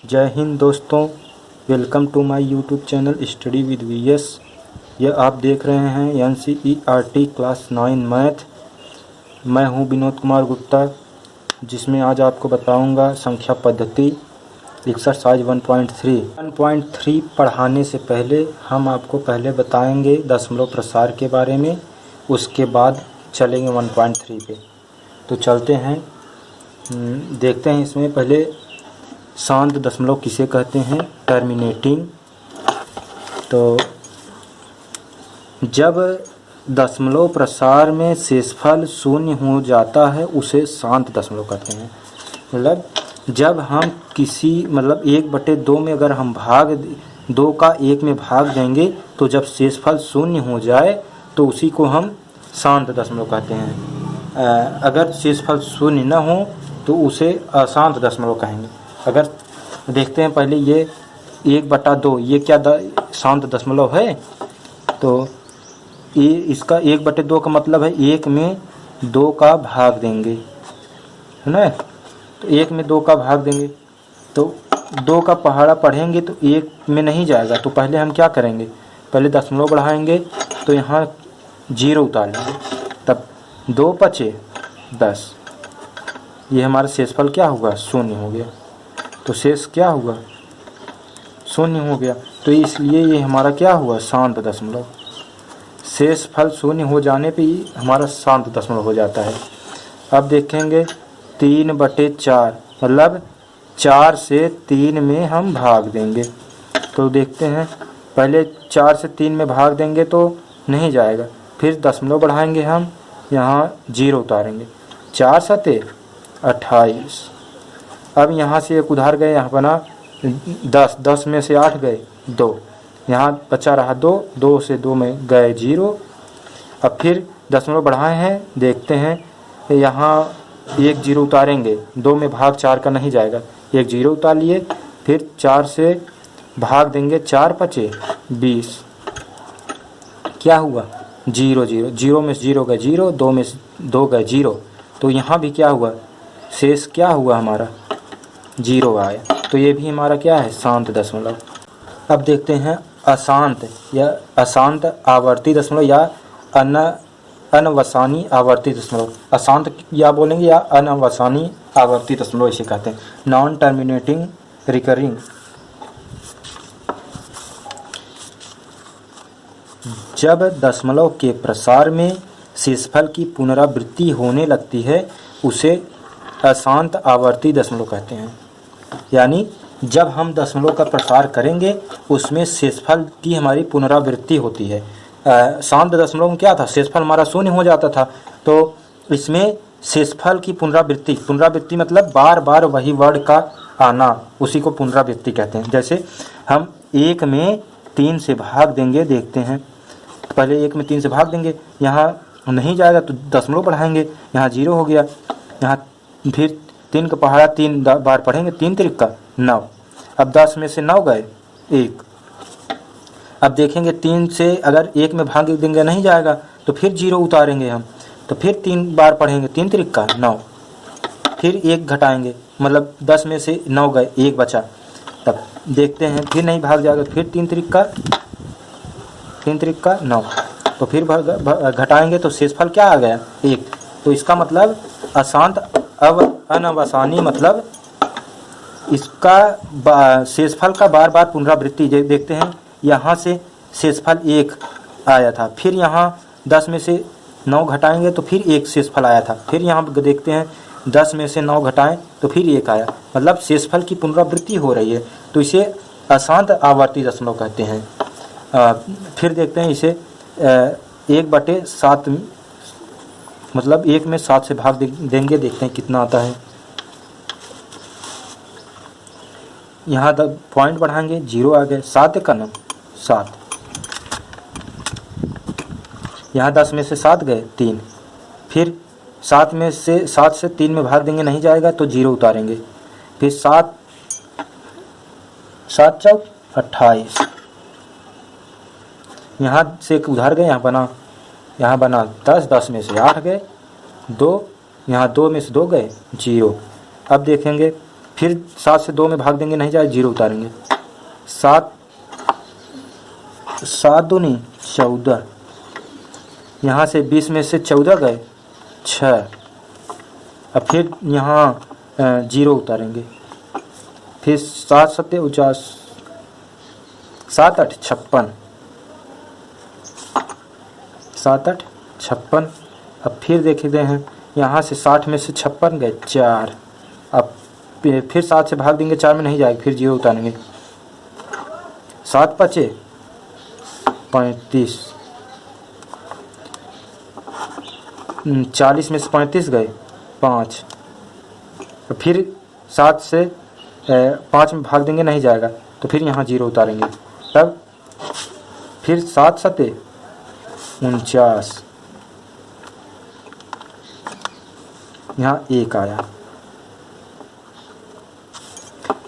जय हिंद दोस्तों, welcome to my YouTube channel study with VS. यह आप देख रहे हैं NCERT क्लास 9 मैथ। मैं हूं विनोद कुमार गुप्ता, जिसमें आज आपको बताऊंगा संख्या पद्धति एक्सरसाइज 1.3 पढ़ाने से पहले हम आपको पहले बताएंगे दशमलव प्रसार के बारे में, उसके बाद चलेंगे 1.3 पे। तो चलते हैं, देखते हैं। इसमें पहले शांत दशमलव किसे कहते हैं, टर्मिनेटिंग। तो जब दशमलव प्रसार में शेषफल शून्य हो जाता है उसे शांत दशमलव कहते हैं। मतलब जब हम किसी एक बटे दो में अगर हम दो का एक में भाग देंगे तो जब शेषफल शून्य हो जाए तो उसी को हम शांत दशमलव कहते हैं। अगर शेषफल शून्य न हो तो उसे अशांत दशमलव कहेंगे। अगर देखते हैं पहले ये 1/2, ये क्या शांत दशमलव है? तो ये इसका 1/2 का मतलब है 1 में 2 का भाग देंगे, है ना। तो 1 में 2 का भाग देंगे तो 2 का पहाड़ा पढ़ेंगे तो 1 में नहीं जाएगा। तो पहले हम क्या करेंगे, पहले दशमलव बढ़ाएंगे तो यहाँ 0 उतार लेंगे, तब 2 बचे 10। ये हमारा शेषफल क्या हुआ, शून्य हो गया। तो शेष क्या हुआ, शून्य हो गया। तो इसलिए ये हमारा क्या हुआ, शांत दशमलव। शेषफल शून्य हो जाने पे ही हमारा शांत दशमलव हो जाता है। अब देखेंगे 3/4, मतलब 4 से 3 में हम भाग देंगे। तो देखते हैं, पहले 4 से 3 में भाग देंगे तो नहीं जाएगा, फिर दशमलव बढ़ाएंगे, हम यहाँ 0 उतारेंगे। 4 सते 28। अब यहाँ से एक उधार गए, यहाँ बना 10 में से 8 गए 2, यहाँ बचा रहा 2 से 2 में गए 0। अब फिर दशमलव बढ़ाए हैं, देखते हैं यहाँ 1 0 उतारेंगे, 2 में भाग 4 का नहीं जाएगा, 1 0 उतार लिए। फिर 4 से भाग देंगे, 4 बचे 20। क्या हुआ, 0 0, 0 में से 0 गए 0, 2 में से 2 गए 0। तो यहाँ भी क्या हुआ, शेष क्या हुआ हमारा, 0 आया। तो ये भी हमारा क्या है, शांत दशमलव। अब देखते हैं अशांत या अशांत आवर्ती दशमलव या अनवसानी आवर्ती दशमलव। अशांत या बोलेंगे या अनवसानी आवर्ती दशमलव इसे कहते हैं, नॉन टर्मिनेटिंग रिकरिंग। जब दशमलव के प्रसार में शेषफल की पुनरावृत्ति होने लगती है उसे अशांत आवर्ती दशमलव कहते हैं। यानी जब हम दशमलव का प्रसार करेंगे उसमें शेषफल की हमारी पुनरावृत्ति होती है। शांत दशमलव में क्या था, शेषफल हमारा शून्य हो जाता था। तो इसमें शेषफल की पुनरावृत्ति मतलब बार बार वही वर्ड का आना, उसी को पुनरावृत्ति कहते हैं। जैसे हम 1 में 3 से भाग देंगे, देखते हैं पहले 1 में 3 से भाग देंगे, यहाँ नहीं जाएगा तो दशमलव बढ़ाएंगे, यहाँ 0 हो गया। यहाँ फिर 3 का पहाड़ा 3 बार पढ़ेंगे, 3 त्रिक का 9। अब 10 में से 9 गए 1। अब देखेंगे 3 से अगर 1 में भाग देंगे नहीं जाएगा तो फिर 0 उतारेंगे हम, तो फिर 3 बार पढ़ेंगे, 3 त्रिक का 9। फिर 1 घटाएंगे, मतलब 10 में से 9 गए 1 बचा। तब देखते हैं फिर नहीं भाग जाएगा, फिर 3 त्रिक का 9। तो फिर घटाएंगे तो शेषफल क्या आ गया, 1। तो इसका मतलब अशांत अनवसानी मतलब इसका शेषफल का बार बार पुनरावृत्ति। देखते हैं यहाँ से शेषफल 1 आया था, फिर यहाँ 10 में से 9 घटाएंगे तो फिर 1 शेषफल आया था। फिर यहाँ देखते हैं 10 में से 9 घटाएं तो फिर 1 आया, मतलब शेषफल की पुनरावृत्ति हो रही है। तो इसे अशांत आवर्ती दशमलव कहते हैं। फिर देखते हैं इसे 1/7, मतलब 1 में 7 से भाग देंगे, देखते हैं कितना आता है। यहाँ पॉइंट बढ़ाएंगे, 0 आ गए, 7 का 9 7। यहाँ 10 में से 7 गए 3। फिर 7 से 3 में भाग देंगे नहीं जाएगा तो 0 उतारेंगे। फिर 7 चौक 28। यहाँ से एक उधार गए, यहाँ बना 10 में से 8 गए 2, यहाँ 2 में से 2 गए 0। अब देखेंगे फिर 7 से 2 में भाग देंगे, नहीं जाए, 0 उतारेंगे। 7 7 दूनी 14, यहाँ से 20 में से 14 गए 6। अब फिर यहाँ 0 उतारेंगे, फिर 7 सत्ते 49, 7 8 56, 7 8 56। अब फिर देखते हैं, यहाँ से 60 में से 56 गए 4। अब फिर 7 से भाग देंगे, 4 में नहीं जाएगा, फिर 0 उतारेंगे। 7 5 35, 40 में से 35 गए 5। फिर 7 से 5 में भाग देंगे, नहीं जाएगा, तो फिर यहाँ 0 उतारेंगे। तब फिर 7 सत्ते 49, यहाँ 1 आया।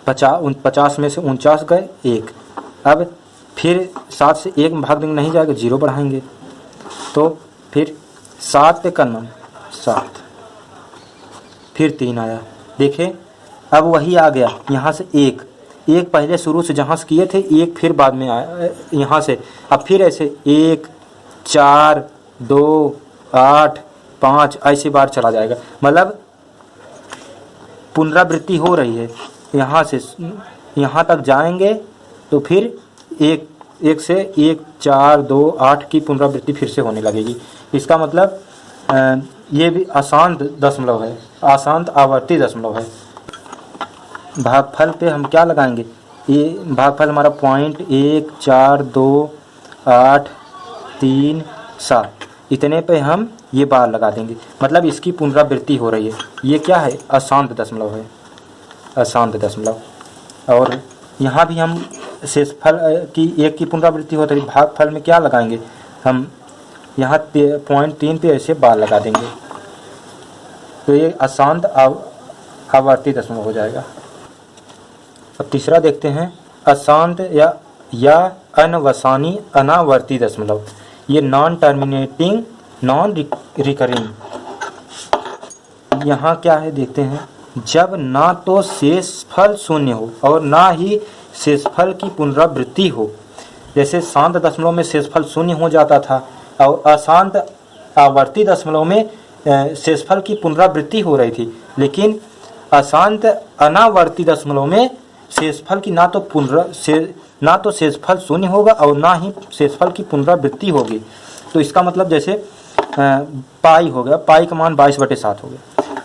50 में से 49 गए 1। अब फिर 7 से 1 में भाग देंगे, नहीं जाएगा, 0 बढ़ाएंगे, तो फिर 7 पे कन्नम 7, फिर 3 आया। देखें अब वही आ गया, यहाँ से 1 पहले शुरू से जहाँ से किए थे, 1 फिर बाद में आया यहाँ से। अब फिर ऐसे 1 4 2 8 5 ऐसे बार चला जाएगा, मतलब पुनरावृत्ति हो रही है। यहाँ से यहाँ तक जाएंगे तो फिर 1 से 1 4 2 8 की पुनरावृत्ति फिर से होने लगेगी। इसका मतलब ये भी अशांत दशमलव है, अशांत आवर्ती दशमलव है। भागफल पे हम क्या लगाएंगे, ये भागफल हमारा 0.142837 इतने पे हम ये बार लगा देंगे, मतलब इसकी पुनरावृत्ति हो रही है। ये क्या है, अशांत दशमलव है, अशांत दशमलव। और यहाँ भी हम शेषफल की 1 की पुनरावृत्ति होती है, भागफल में क्या लगाएंगे हम, यहाँ 0.3 पे ऐसे बार लगा देंगे, तो ये अशांत आवर्ती दशमलव हो जाएगा। अब तीसरा देखते हैं, अशांत या अनवसानी अनावर्ती दशमलव। ये नॉन टर्मिनेटिंग नॉन रिकरिंग। यहाँ क्या है देखते हैं, जब ना तो शेषफल शून्य हो और ना ही शेषफल की पुनरावृत्ति हो। जैसे शांत दशमलव में शेषफल शून्य हो जाता था और अशांत आवर्ती दशमलव में शेषफल की पुनरावृत्ति हो रही थी, लेकिन अशांत अनावर्ती दशमलव में शेषफल की ना तो शेषफल शून्य होगा और ना ही शेषफल की पुनरावृत्ति होगी। तो इसका मतलब जैसे पाई हो गया, पाई का मान 22/7 हो गया,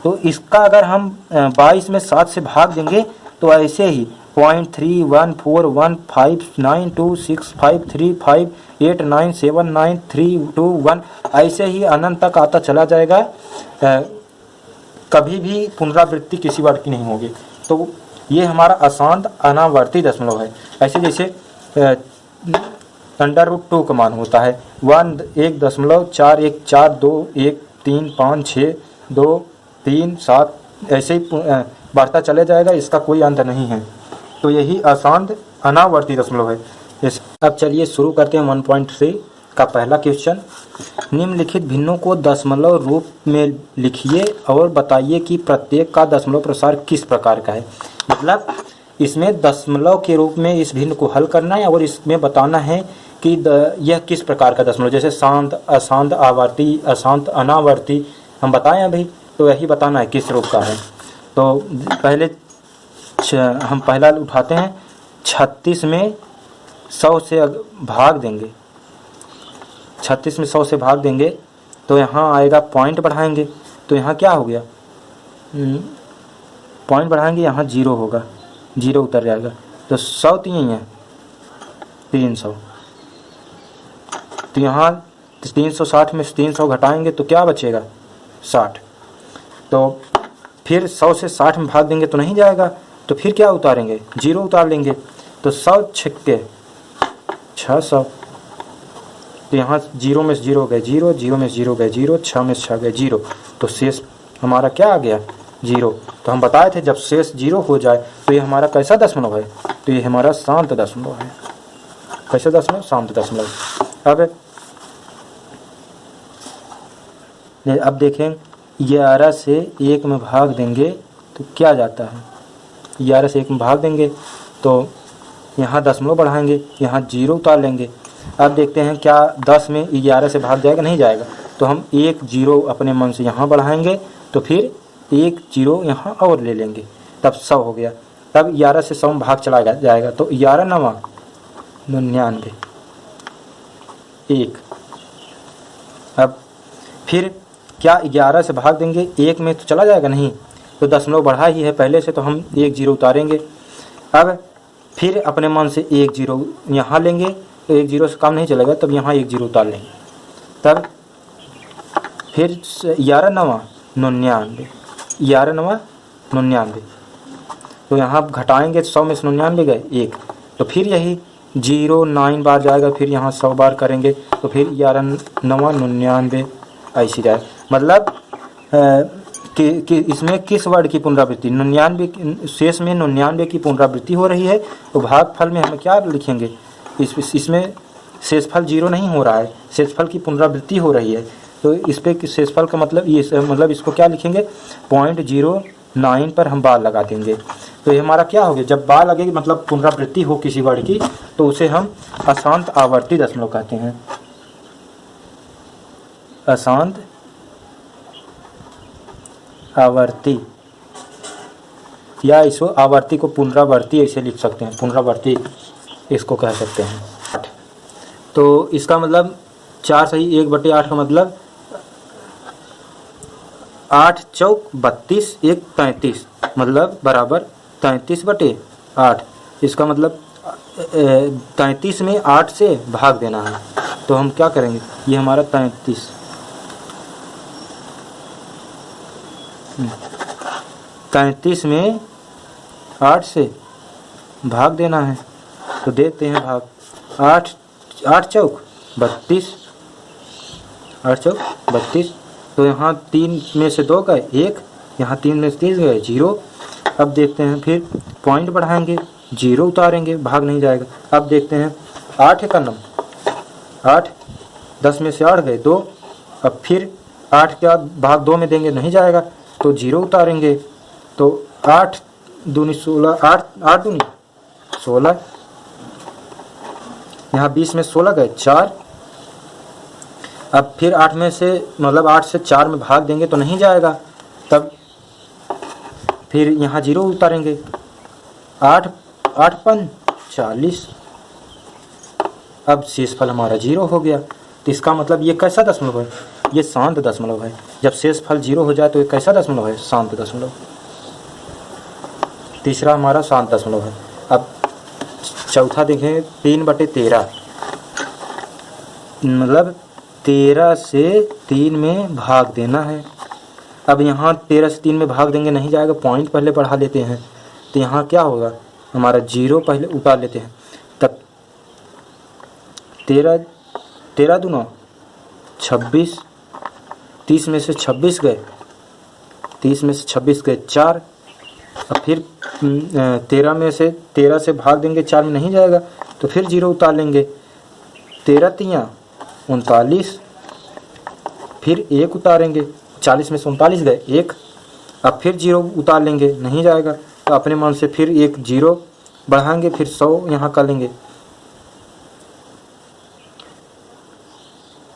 तो इसका अगर हम 22 में 7 से भाग देंगे तो ऐसे ही 0.314152965358979321 ऐसे ही अनंत तक आता चला जाएगा। कभी भी पुनरावृत्ति किसी वर्ग की नहीं होगी। तो ये हमारा अशांत अनावर्ती दशमलव है। ऐसे जैसे √2 का मान होता है 1.4142135623 ऐसे ही बढ़ता चले जाएगा, इसका कोई अंत नहीं है। तो यही अशांत अनावर्ती दशमलव है। अब चलिए शुरू करते हैं 1.3 का पहला क्वेश्चन। निम्नलिखित भिन्नों को दशमलव रूप में लिखिए और बताइए कि प्रत्येक का दशमलव प्रसार किस प्रकार का है। मतलब इसमें दशमलव के रूप में इस भिन्न को हल करना है और इसमें बताना है कि यह किस प्रकार का दशमलव, जैसे शांत, अशांत आवर्ती, अशांत अनावर्ती हम बताएं अभी, तो यही बताना है किस रूप का है। तो पहले हम पहला उठाते हैं, 36 में 100 से भाग देंगे, 36 में 100 से भाग देंगे तो यहाँ आएगा पॉइंट बढ़ाएंगे, तो यहाँ क्या हो गया, पॉइंट बढ़ाएंगे, यहाँ 0 होगा, 0 उतर जाएगा, तो 100 3 है 300, तो यहाँ 360 में 300 घटाएंगे तो क्या बचेगा 60। तो फिर 100 से 60 में भाग देंगे तो नहीं जाएगा, तो फिर क्या उतारेंगे, 0 उतार लेंगे, तो 100 छक्के 600, तो यहाँ 0 में से 0 गए 0, 0 में से 0 गए 0, 6 में से 6 गए 0, तो शेष हमारा क्या आ गया 0। तो हम बताए थे जब शेष 0 हो जाए तो ये हमारा कैसा दशमलव है, तो ये हमारा शांत दशमलव है। कैसा दशमलव, शांत दशमलव। अब देखें 11 से 1 में भाग देंगे तो क्या जाता है, 11 से 1 में भाग देंगे तो यहाँ दशमलव बढ़ाएंगे, यहाँ 0 उतार लेंगे। अब देखते हैं क्या 10 में 11 से भाग जाएगा, नहीं जाएगा। तो हम 1 0 अपने मन से यहाँ बढ़ाएंगे तो फिर 1 0 यहाँ और ले लेंगे, तब 100 हो गया। तब 11 से 100 में भाग चला जाएगा तो 11 9 99 1। अब फिर क्या 11 से भाग देंगे, 1 में तो चला जाएगा नहीं, तो दशमलव बढ़ा ही है पहले से, तो हम 1 0 उतारेंगे। अब फिर अपने मन से 1 0 यहाँ लेंगे तो 1 0 से कम नहीं चलेगा, तब यहाँ 1 0 उतार लेंगे। तब फिर 11 9 99 11 9 99, तो यहाँ घटाएंगे 100 में से 99 गए 1, तो फिर यही 0 9 बार जाएगा, फिर यहाँ 100 बार करेंगे तो फिर 11 9 99 ऐसी जाए। मतलब कि इसमें किस वर्ड की पुनरावृत्ति, 99 शेष में 99 की पुनरावृत्ति हो रही है। तो भागफल में हम क्या लिखेंगे, इसमें शेषफल 0 नहीं हो रहा है, शेषफल की पुनरावृत्ति हो रही है। तो इस पे शेषफल का मतलब ये, मतलब इसको क्या लिखेंगे, 0.09 पर हम बार लगा देंगे। तो ये हमारा क्या हो गया, जब बार लगेगी मतलब पुनरावृत्ति हो किसी वर्ड की तो उसे हम अशांत आवर्ती दशमलव कहते हैं। अशांत आवर्ती, या इसको आवर्ती को पुनरावर्ती ऐसे लिख सकते हैं, पुनरावर्ती इसको कह सकते हैं। तो इसका मतलब 4 सही 1/8 का मतलब 8 चौक 32 1 33, मतलब बराबर 33/8। इसका मतलब 33 में 8 से भाग देना है, तो हम क्या करेंगे, ये हमारा 33 में 8 से भाग देना है। तो देखते हैं भाग, 8 चौक 32, 8 चौक 32, तो यहाँ 3 में से 2 गए 1, यहाँ 3 में से 3 गए 0। अब देखते हैं फिर पॉइंट बढ़ाएंगे, 0 उतारेंगे, भाग नहीं जाएगा। अब देखते हैं 8 का नम 8, 10 में से 8 गए 2, अब फिर 8 का भाग 2 में देंगे, नहीं जाएगा, तो 0 उतारेंगे। तो 8 दूनी 16, 8 दूनी 16, यहाँ 20 में 16 गए 4। अब फिर 8 में से मतलब 8 से 4 में भाग देंगे तो नहीं जाएगा, तब फिर यहाँ 0 उतारेंगे, 8 5 40। अब शेषफल हमारा 0 हो गया। तो इसका मतलब ये कैसा दशमलव है, ये शांत दशमलव है। जब शेषफल 0 हो जाए तो ये कैसा दशमलव है, शांत दशमलव। तीसरा हमारा शांत दशमलव है। अब चौथा देखें, 3/13, मतलब 13 से 3 में भाग देना है। अब यहाँ 13 से 3 में भाग देंगे, नहीं जाएगा, पॉइंट पहले बढ़ा लेते हैं। तो यहाँ क्या होगा, हमारा 0 पहले उतार लेते हैं। तब 13 दूना 26, 30 में से 26 गए, 30 में से 26 गए 4। अब फिर 13 से भाग देंगे, 4 में नहीं जाएगा, तो फिर 0 उतार लेंगे। 13 3 39, फिर 1 उतारेंगे, 40 में से 39 गए 1। अब फिर 0 उतार लेंगे, नहीं जाएगा, तो अपने मन से फिर 1 0 बढ़ाएंगे, फिर 100 यहाँ कर लेंगे।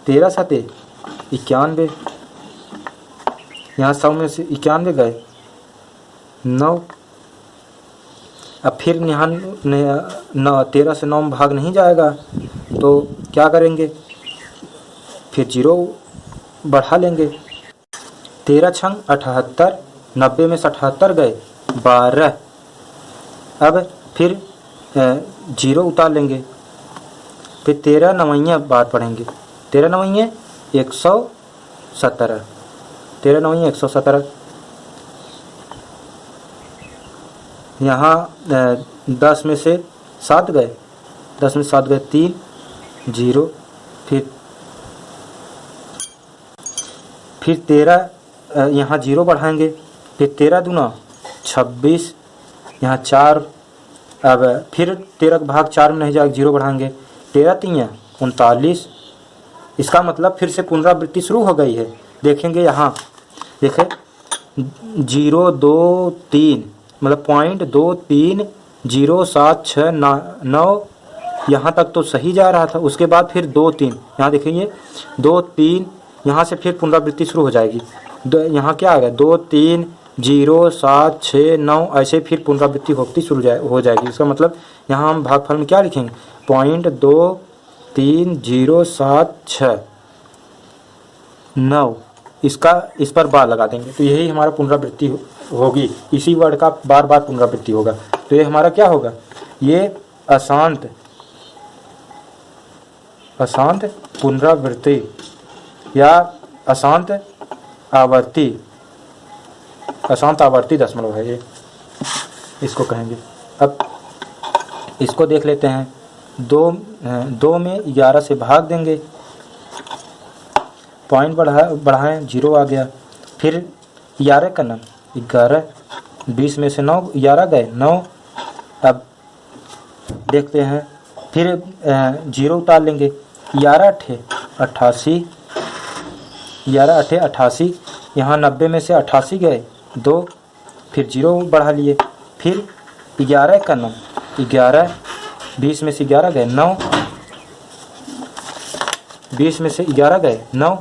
13 7 91, यहाँ 100 में से 91 गए 9। अब फिर यहाँ 13 से 9 में भाग नहीं जाएगा, तो क्या करेंगे, फिर 0 बढ़ा लेंगे। 13 6 78, 90 में से 78 गए 12। अब फिर 0 उतार लेंगे, फिर 13 9 बार पढ़ेंगे, 13 9 117, 13 9 117। यहाँ 10 में से 7 गए, 10 में 7 गए 3 0। फिर 13 यहाँ 0 बढ़ाएंगे, फिर 13 दूना 26, यहाँ 4। अब फिर 13 का भाग 4 में नहीं जाएगा, 0 बढ़ाएंगे, 13 3 39। इसका मतलब फिर से पुनरावृत्ति शुरू हो गई है। देखेंगे यहाँ, देखें 0 2 3 मतलब 0.230769 यहाँ तक तो सही जा रहा था। उसके बाद फिर 2-3 यहाँ देखिए 2-3 यहाँ से फिर पुनरावृत्ति शुरू हो जाएगी। यहाँ क्या आ गया 2-3-0-7-6-9 ऐसे फिर पुनरावृत्ति होती हो जाएगी। इसका मतलब यहाँ हम भागफल में क्या लिखेंगे 0.23769 इस पर बार लगा देंगे तो यही हमारा पुनरावृत्ति होगी। इसी वर्ड का बार बार पुनरावृत्ति होगा तो ये हमारा क्या होगा, ये अशांत पुनरावृत्ति या अशांत आवर्ती दशमलव है, ये इसको कहेंगे। अब इसको देख लेते हैं। 2 में 11 से भाग देंगे, पॉइंट बढ़ाएं 0 आ गया। फिर 11 का नाम 11, 20 में से 9 11 गए 9। अब देखते हैं फिर 0 उतार लेंगे 11 88, 88 यहाँ 90 में से 88 गए 2, फिर 0 बढ़ा लिए। फिर 11 का नाम 11, 20 में से 11 गए 9, 20 में से 11 गए 9।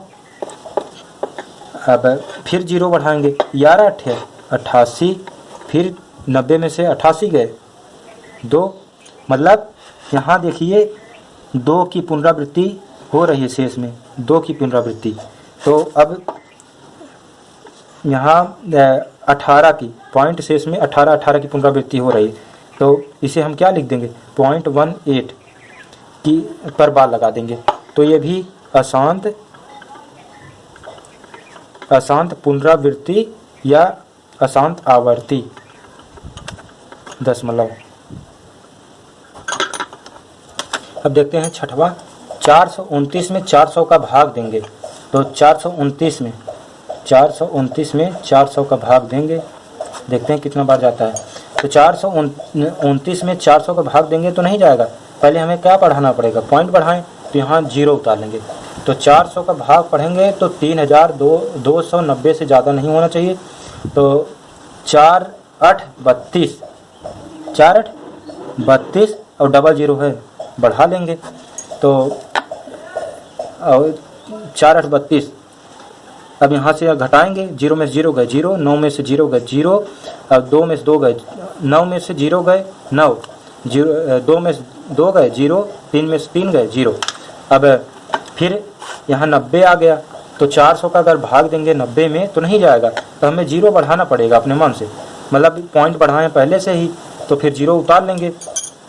अब फिर 0 बढ़ाएंगे 11 88, फिर 90 में से 88 गए 2। मतलब यहाँ देखिए 2 की पुनरावृत्ति हो रही है शेष में, 2 की पुनरावृत्ति। तो अब यहाँ 18 की पॉइंट शेष में 18 की पुनरावृत्ति हो रही है तो इसे हम क्या लिख देंगे 0.18 की पर बार लगा देंगे। तो ये भी अशांत पुनरावृत्ति या अशांत आवर्ती दशमलव। अब देखते हैं छठवां। 429 में 400 का भाग देंगे तो 429 में 400 का भाग देंगे, देखते हैं कितना बार जाता है। तो 429 में 400 का भाग देंगे तो नहीं जाएगा, पहले हमें क्या बढ़ाना पड़ेगा, पॉइंट बढ़ाएं तो यहाँ 0 उतार लेंगे। तो 400 का भाग पढ़ेंगे तो 3290 से ज़्यादा नहीं होना चाहिए। तो 4×8 32, 4×8 32 और डबल 0 है, बढ़ा लेंगे तो 4×8 32। अब यहाँ से घटाएंगे, 0 में से 0 गए 0, 9 में से 0 गए 0, अब 2 में से 2 गए 9 में से 0 गए 9, 2 में से 2 गए 0, 3 में से 3 गए 0। अब फिर यहाँ 90 आ गया तो 400 का अगर भाग देंगे 90 में तो नहीं जाएगा, तो हमें 0 बढ़ाना पड़ेगा अपने मन से, मतलब पॉइंट बढ़ाएं पहले से ही, तो फिर 0 उतार लेंगे।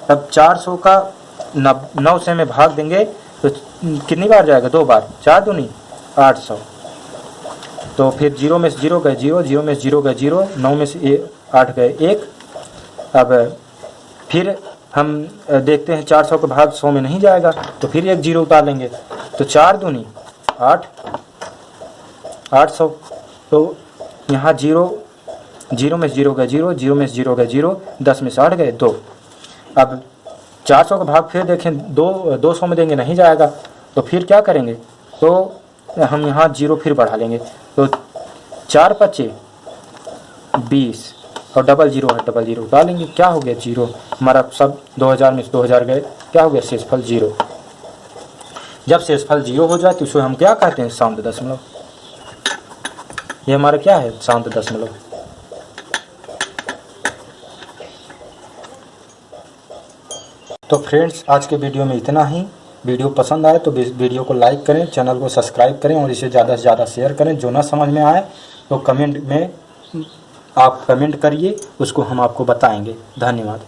अब 400 का 9 से में भाग देंगे तो कितनी बार जाएगा, 2 बार, 4 दूनी 800। तो फिर 0 में से 0 गए 0, 0 में से 0 गए 0, 9 में से 8 गए 1। अब फिर हम देखते हैं 400 का भाग 100 में नहीं जाएगा तो फिर एक 0 उतार लेंगे, तो 4 दूनी 8, 800। तो यहाँ 0 में से 0 गए 0, 0 में से 0 गए 0, 10 में से 8 गए 2। अब 400 का भाग फिर देखें 200 में देंगे नहीं जाएगा, तो फिर क्या करेंगे, तो हम यहाँ 0 फिर बढ़ा लेंगे। तो 4×5 20 और डबल 0 है, डबल 0 उतार लेंगे, क्या हो गया 0, हमारा सब 2000 में से 2000 गए, क्या हो गया शेषफल 0। जब शेषफल 0 हो जाए तो उसे हम क्या कहते हैं, शांत दशमलव। ये हमारा क्या है, शांत दशमलव। तो फ्रेंड्स आज के वीडियो में इतना ही। वीडियो पसंद आए तो वीडियो को लाइक करें, चैनल को सब्सक्राइब करें और इसे ज़्यादा से ज़्यादा शेयर करें। जो ना समझ में आए तो कमेंट में आप कमेंट करिए, उसको हम आपको बताएंगे। धन्यवाद।